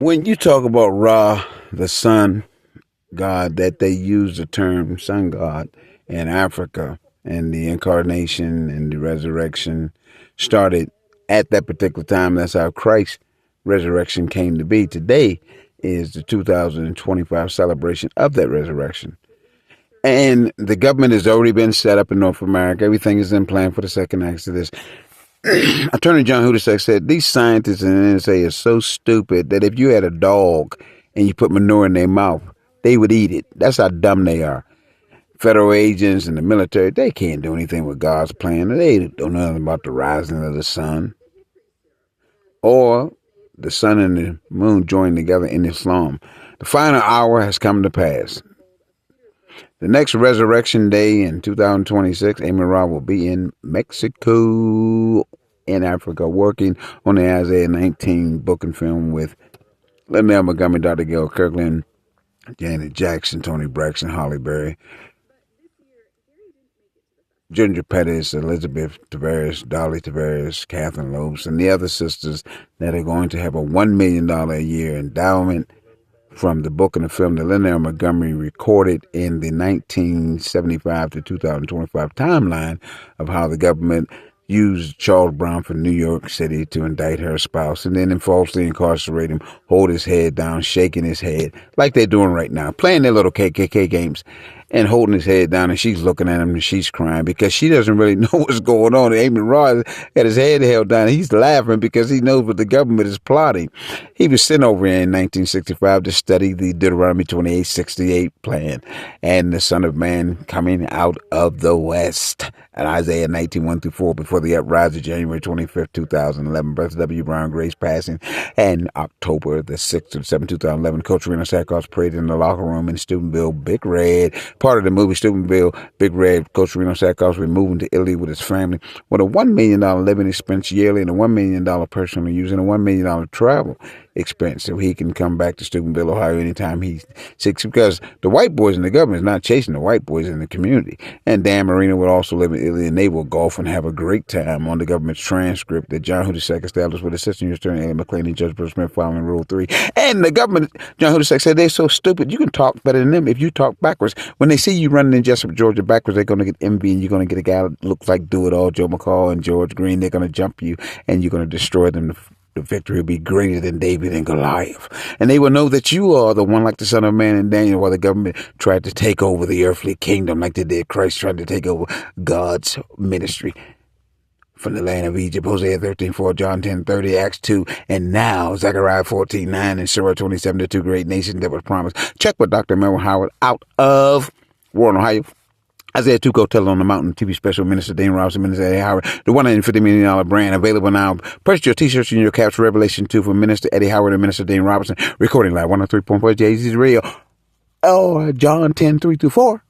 When you talk about Ra, the sun god, that they use the term sun god in Africa, and the incarnation and the resurrection started at that particular time. That's how Christ's resurrection came to be. Today is the 2025 celebration of that resurrection. And the government has already been set up in North America. Everything is in plan for the second Exodus. Attorney John Hudasek said these scientists in the NSA are so stupid that if you had a dog and you put manure in their mouth, they would eat it. That's how dumb they are. Federal agents and the military, they can't do anything with God's plan. They don't know nothing about the rising of the sun or the sun and the moon joining together in Islam. The final hour has come to pass. The next resurrection day in 2026, Amy Ra will be in Mexico, in Africa, working on the Isaiah 19 book and film with Linnell Montgomery, Dr. Gail Kirkland, Janet Jackson, Tony Braxton, Holly Berry, Ginger Pettis, Elizabeth Tavares, Dolly Tavares, Catherine Lopes, and the other sisters that are going to have a $1 million a year endowment from the book and the film that Linnell Montgomery recorded in the 1975 to 2025 timeline of how the government used Charles Brown from New York City to indict her spouse and then falsely incarcerate him, hold his head down, shaking his head, like they're doing right now, playing their little KKK games and holding his head down, and she's looking at him and she's crying because she doesn't really know what's going on. Amy Ross had his head held down. He's laughing because he knows what the government is plotting. He was sent over here in 1965 to study the Deuteronomy 28:68 plan and the Son of Man coming out of the West. And Isaiah 19:1-4, before the uprising of January 25th, 2011, Brother W. Brown Grace passing, and October the 6th to the 7th, 2011, Coach Reno Sackhouse prayed in the locker room in Steubenville, Big Red. Part of the movie Steubenville, Big Red. Coach Reno Sackhouse was moving to Italy with his family with a $1 million living expense yearly and a $1 million personal use and a $1 million travel expense, so he can come back to Steubenville, Ohio anytime he's sick, because the white boys in the government is not chasing the white boys in the community. And Dan Marino would also live in Italy, and they will golf and have a great time on the government's transcript that John Hudasek established with Assistant U.S. Attorney Ellie McClain and Judge Bruce Smith following Rule 3. And the government, John Hudasek said, they're so stupid, you can talk better than them if you talk backwards. When they see you running in Jessup, Georgia backwards, they're going to get envy, and you're going to get a guy that looks like Do-It-All, Joe McCall and George Green. They're going to jump you, and you're going to destroy them. The victory will be greater than David and Goliath. And they will know that you are the one like the Son of Man and Daniel, while the government tried to take over the earthly kingdom like they did Christ tried to take over God's ministry from the land of Egypt. Hosea 13:4, John 10:30, Acts 2, and now Zechariah 14:9, and Surah 27, the two great nations that was promised. Check with Dr. Melvin Howard out of Warren, Ohio. Isaiah 2, Go Tell It on the Mountain, TV special, Minister Dane Robinson, Minister Eddie Howard, the $150 million brand, available now. Purchase your t-shirts and your caps, Revelation 2 for Minister Eddie Howard and Minister Dane Robinson, recording live, 103.4 JZ's Radio. Oh, John 10:3-4.